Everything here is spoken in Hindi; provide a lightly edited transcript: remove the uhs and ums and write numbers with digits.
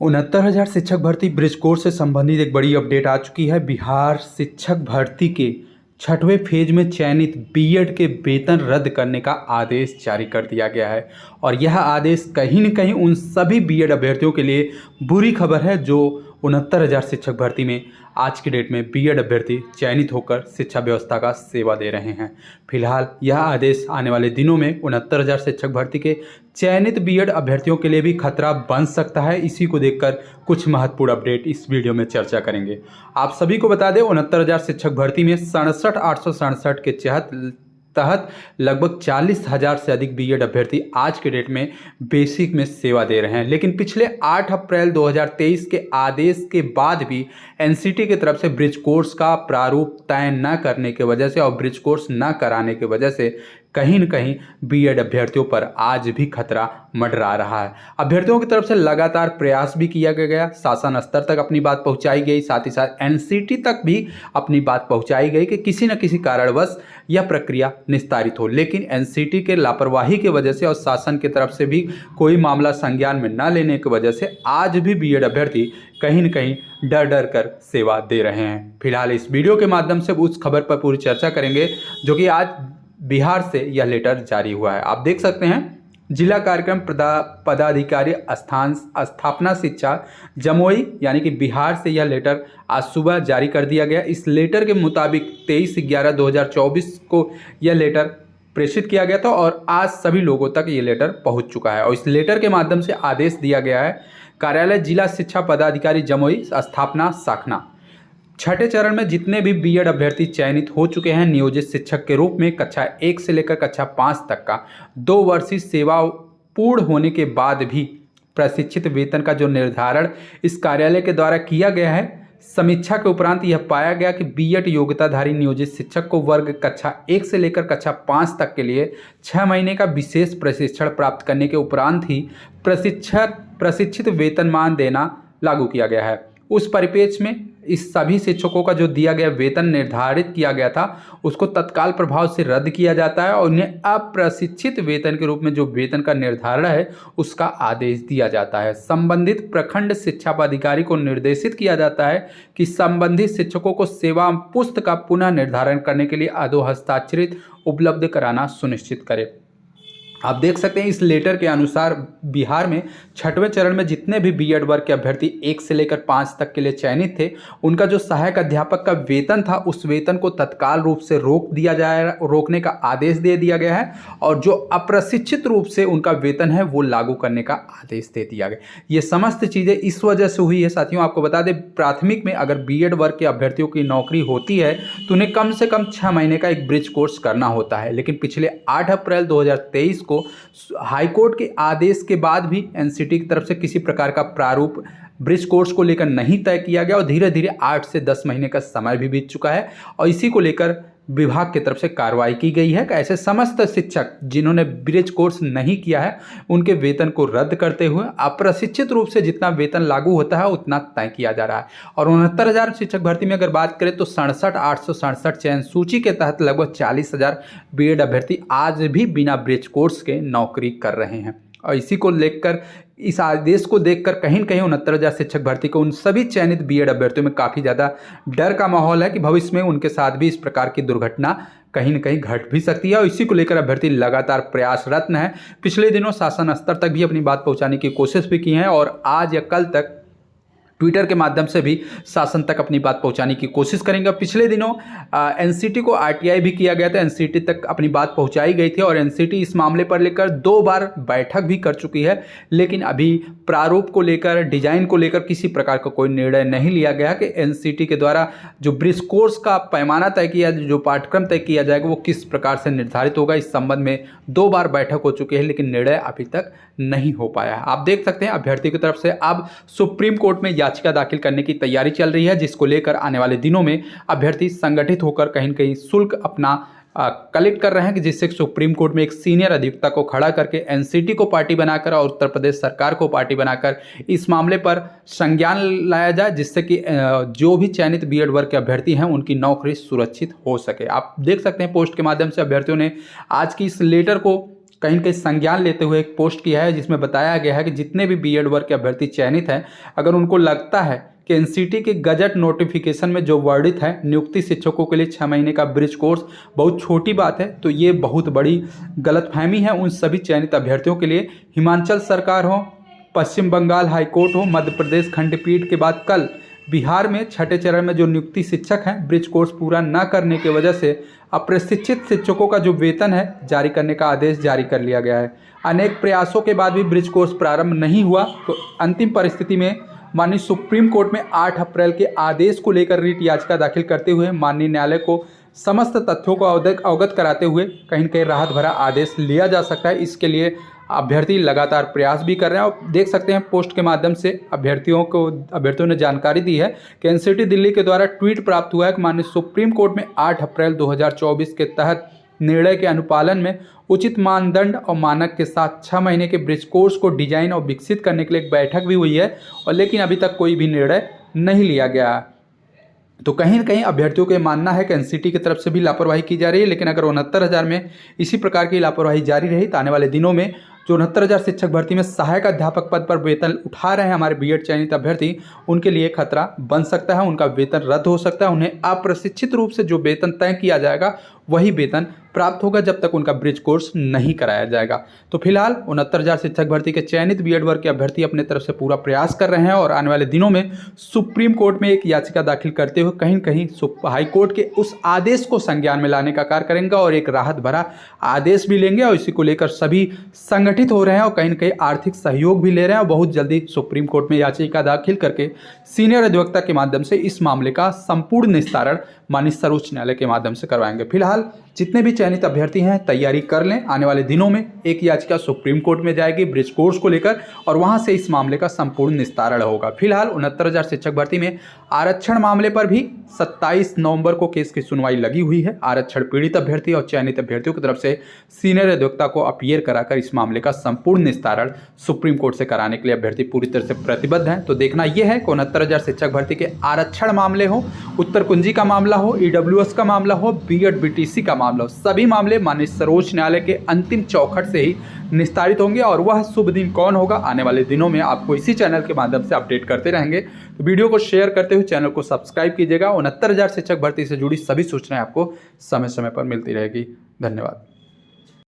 69,000 शिक्षक भर्ती ब्रिज कोर्स से संबंधित एक बड़ी अपडेट आ चुकी है। बिहार शिक्षक भर्ती के छठवें फेज में चयनित बीएड के वेतन रद्द करने का आदेश जारी कर दिया गया है और यह आदेश कहीं न कहीं उन सभी बीएड अभ्यर्थियों के लिए बुरी खबर है जो 69,000 शिक्षक भर्ती में आज की डेट में बीएड अभ्यर्थी चयनित होकर शिक्षा व्यवस्था का सेवा दे रहे हैं। फिलहाल यह आदेश आने वाले दिनों में 69,000 शिक्षक भर्ती के चयनित बीएड अभ्यर्थियों के लिए भी खतरा बन सकता है। इसी को देखकर कुछ महत्वपूर्ण अपडेट इस वीडियो में चर्चा करेंगे। आप सभी को बता दें 69,000 शिक्षक भर्ती में 67,867 के तहत लगभग 40,000 से अधिक बीएड अभ्यर्थी आज के डेट में बेसिक में सेवा दे रहे हैं, लेकिन पिछले 8 अप्रैल 2023 के आदेश के बाद भी एनसीटी की तरफ से ब्रिज कोर्स का प्रारूप तय न करने की वजह से और ब्रिज कोर्स न कराने की वजह से कहीं न कहीं बीएड अभ्यर्थियों पर आज भी खतरा मंडरा रहा है। अभ्यर्थियों की तरफ से लगातार प्रयास भी किया गया, शासन स्तर तक अपनी बात पहुंचाई गई, साथ ही साथ एनसीटी तक भी अपनी बात पहुंचाई गई कि किसी न किसी कारणवश यह प्रक्रिया निस्तारित हो, लेकिन एनसीटी के लापरवाही की वजह से और शासन की तरफ से भी कोई मामला संज्ञान में न लेने की वजह से आज भी बीएड अभ्यर्थी कहीं न कहीं डर डर कर सेवा दे रहे हैं। फिलहाल इस वीडियो के माध्यम से उस खबर पर पूरी चर्चा करेंगे जो कि आज बिहार से यह लेटर जारी हुआ है। आप देख सकते हैं जिला कार्यक्रम पदाधिकारी स्थापना शिक्षा जमुई यानी कि बिहार से यह लेटर आज सुबह जारी कर दिया गया। इस लेटर के मुताबिक 23/11/2024 को यह लेटर प्रेषित किया गया था और आज सभी लोगों तक ये लेटर पहुंच चुका है और इस लेटर के माध्यम से आदेश दिया गया है। कार्यालय जिला शिक्षा पदाधिकारी जमुई स्थापना शाखा छठे चरण में जितने भी बीएड अभ्यर्थी चयनित हो चुके हैं नियोजित शिक्षक के रूप में कक्षा 1 से लेकर कक्षा 5 तक का 2 वर्षीय सेवा पूर्ण होने के बाद भी प्रशिक्षित वेतन का जो निर्धारण इस कार्यालय के द्वारा किया गया है, समीक्षा के उपरांत यह पाया गया कि बीएड योग्यताधारी नियोजित शिक्षक को वर्ग कक्षा 1 से लेकर कक्षा 5 तक के लिए 6 महीने का विशेष प्रशिक्षण प्राप्त करने के उपरांत ही प्रशिक्षित वेतनमान देना लागू किया गया है। उस परिप्रेक्ष्य में इस सभी शिक्षकों का जो दिया गया वेतन निर्धारित किया गया था उसको तत्काल प्रभाव से रद्द किया जाता है और उन्हें अप्रशिक्षित वेतन के रूप में जो वेतन का निर्धारण है उसका आदेश दिया जाता है। संबंधित प्रखंड शिक्षा पदाधिकारी को निर्देशित किया जाता है कि संबंधित शिक्षकों को सेवा पुस्तक का पुनः निर्धारण करने के लिए अधोहस्ताक्षरित उपलब्ध कराना सुनिश्चित करे। आप देख सकते हैं इस लेटर के अनुसार बिहार में छठवें चरण में जितने भी बीएड वर्ग के अभ्यर्थी 1 से लेकर 5 तक के लिए चयनित थे उनका जो सहायक अध्यापक का वेतन था उस वेतन को तत्काल रूप से रोकने का आदेश दे दिया गया है और जो अप्रशिक्षित रूप से उनका वेतन है वो लागू करने का आदेश दे दिया गया। ये समस्त चीज़ें इस वजह से हुई है। साथियों आपको बता दें प्राथमिक में अगर बीएड वर्ग के अभ्यर्थियों की नौकरी होती है तो उन्हें कम से कम 6 महीने का एक ब्रिज कोर्स करना होता है, लेकिन पिछले 8 अप्रैल 2023 को हाईकोर्ट के आदेश के बाद भी एनसीटी की तरफ से किसी प्रकार का प्रारूप ब्रिज कोर्स को लेकर नहीं तय किया गया और धीरे धीरे 8 से 10 महीने का समय भी बीत चुका है और इसी को लेकर विभाग की तरफ से कार्रवाई की गई है कि ऐसे समस्त शिक्षक जिन्होंने ब्रिज कोर्स नहीं किया है उनके वेतन को रद्द करते हुए अप्रशिक्षित रूप से जितना वेतन लागू होता है उतना तय किया जा रहा है। और 69,000 शिक्षक भर्ती में अगर बात करें तो 67,867 चयन सूची के तहत लगभग 40,000 बीएड अभ्यर्थी आज भी बिना ब्रिज कोर्स के नौकरी कर रहे हैं और इसी को लेकर इस आदेश को देखकर कहीं न कहीं 69,000 शिक्षक भर्ती को उन सभी चयनित बीएड अभ्यर्थियों में काफ़ी ज़्यादा डर का माहौल है कि भविष्य में उनके साथ भी इस प्रकार की दुर्घटना कहीं न कहीं घट भी सकती है और इसी को लेकर अभ्यर्थी लगातार प्रयासरत है। पिछले दिनों शासन स्तर तक भी अपनी बात पहुंचाने की कोशिश भी की है और आज या कल तक ट्विटर के माध्यम से भी शासन तक अपनी बात पहुंचाने की कोशिश करेंगे। पिछले दिनों एनसीटी को आरटीआई भी किया गया था, एनसीटी तक अपनी बात पहुंचाई गई थी और एनसीटी इस मामले पर लेकर 2 बार बैठक भी कर चुकी है, लेकिन अभी प्रारूप को लेकर डिजाइन को लेकर किसी प्रकार का कोई निर्णय नहीं लिया गया कि एनसीटी के द्वारा जो ब्रिज कोर्स का पैमाना तय किया, जो पाठ्यक्रम तय किया जाएगा वो किस प्रकार से निर्धारित होगा। इस संबंध में 2 बार बैठक हो चुकी है लेकिन निर्णय अभी तक नहीं हो पाया है। आप देख सकते हैं अभ्यर्थी की तरफ से अब सुप्रीम कोर्ट में याचिका दाखिल करने की तैयारी चल रही है, जिसको लेकर आने वाले दिनों में अभ्यर्थी संगठित होकर कहीं न कहीं शुल्क अपना कलेक्ट कर रहे हैं कि जिससे सुप्रीम कोर्ट में एक सीनियर अधिवक्ता को खड़ा करके एनसीटी को पार्टी बनाकर और उत्तर प्रदेश सरकार को पार्टी बनाकर इस मामले पर संज्ञान लाया जाए, जिससे कि जो भी चयनित बीएड वर्ग के अभ्यर्थी हैं उनकी नौकरी सुरक्षित हो सके। आप देख सकते हैं पोस्ट के माध्यम से अभ्यर्थियों ने आज की इस लेटर को कहीं कहीं संज्ञान लेते हुए एक पोस्ट किया है, जिसमें बताया गया है कि जितने भी बीएड वर्ग के अभ्यर्थी चयनित हैं, अगर उनको लगता है कि एनसीटी के गजट नोटिफिकेशन में जो वर्णित है नियुक्ति शिक्षकों के लिए 6 महीने का ब्रिज कोर्स बहुत छोटी बात है, तो ये बहुत बड़ी गलतफहमी है उन सभी चयनित अभ्यर्थियों के लिए। हिमाचल सरकार हो, पश्चिम बंगाल हाईकोर्ट हो, मध्य प्रदेश खंडपीठ के बाद कल बिहार में छठे चरण में जो नियुक्ति शिक्षक हैं, ब्रिज कोर्स पूरा न करने की वजह से अप्रशिक्षित शिक्षकों का जो वेतन है जारी करने का आदेश जारी कर लिया गया है। अनेक प्रयासों के बाद भी ब्रिज कोर्स प्रारंभ नहीं हुआ, तो अंतिम परिस्थिति में माननीय सुप्रीम कोर्ट में 8 अप्रैल के आदेश को लेकर रिट याचिका दाखिल करते हुए माननीय न्यायालय को समस्त तथ्यों को अवगत कराते हुए कहीं न कहीं राहत भरा आदेश लिया जा सकता है। इसके लिए अभ्यर्थी लगातार प्रयास भी कर रहे हैं, और देख सकते हैं पोस्ट के माध्यम से अभ्यर्थियों ने जानकारी दी है कि एनसीटी दिल्ली के द्वारा ट्वीट प्राप्त हुआ है कि माननीय सुप्रीम कोर्ट में 8 अप्रैल 2024 के तहत निर्णय के अनुपालन में उचित मानदंड और मानक के साथ 6 महीने के ब्रिज कोर्स को डिजाइन और विकसित करने के लिए एक बैठक भी हुई है, और लेकिन अभी तक कोई भी निर्णय नहीं लिया गया। तो कहीं न कहीं अभ्यर्थियों का मानना है कि एनसीटी की तरफ से भी लापरवाही की जा रही है, लेकिन अगर 69,000 में इसी प्रकार की लापरवाही जारी रही तो आने वाले दिनों में जो 69,000 शिक्षक भर्ती में सहायक अध्यापक पद पर वेतन उठा रहे हैं हमारे बीएड चयनित अभ्यर्थी, उनके लिए खतरा बन सकता है। उनका वेतन रद्द हो सकता है, उन्हें अप्रशिक्षित रूप से जो वेतन तय किया जाएगा वही वेतन प्राप्त होगा जब तक उनका ब्रिज कोर्स नहीं कराया जाएगा। तो फिलहाल 69,000 शिक्षक भर्ती के चयनित बीएड वर्ग के अभ्यर्थी अपने तरफ से पूरा प्रयास कर रहे हैं, और आने वाले दिनों में सुप्रीम कोर्ट में एक याचिका दाखिल करते हुए कहीं कहीं हाई कोर्ट के उस आदेश को संज्ञान में लाने का कार्य करेंगे और एक राहत भरा आदेश भी लेंगे, और इसी को लेकर सभी संगठित हो रहे हैं और कहीं न कहीं आर्थिक सहयोग भी ले रहे हैं, और बहुत जल्दी सुप्रीम कोर्ट में याचिका दाखिल करके सीनियर अधिवक्ता के माध्यम से इस मामले का संपूर्ण निस्तारण माननीय सर्वोच्च न्यायालय के माध्यम से करवाएंगे। फिलहाल जितने भी चयनित अभ्यर्थी हैं तैयारी कर लें, आने वाले दिनों में एक याचिका सुप्रीम कोर्ट में जाएगी ब्रिज कोर्स को लेकर, और वहां से इस मामले का संपूर्ण निस्तारण होगा। फिलहाल 69,000 शिक्षक भर्ती में आरक्षण मामले पर भी 27 नवंबर को केस की सुनवाई लगी हुई है। आरक्षण पीड़ित अभ्यर्थी और चयनित अभ्यर्थियों की तरफ से सीनियर अधिवक्ता को अपीयर कराकर इस मामले का संपूर्ण निस्तारण सुप्रीम कोर्ट से कराने के लिए अभ्यर्थी पूरी तरह से प्रतिबद्ध हैं। तो देखना यह है कि 69,000 शिक्षक भर्ती के आरक्षण मामले हो, उत्तर कुंजी का मामला हो, ईडब्ल्यूएस का मामला हो, बीएड बीटीसी का मामला हो, सभी मामले माननीय सर्वोच्च न्यायालय के अंतिम चौखट से ही निस्तारित होंगे, और वह शुभ दिन कौन होगा आने वाले दिनों में आपको इसी चैनल के माध्यम से अपडेट करते रहेंगे। तो वीडियो को शेयर करते हुए चैनल को सब्सक्राइब कीजिएगा। 69,000 शिक्षक भर्ती से जुड़ी सभी सूचनाएं आपको समय समय पर मिलती रहेगी। धन्यवाद।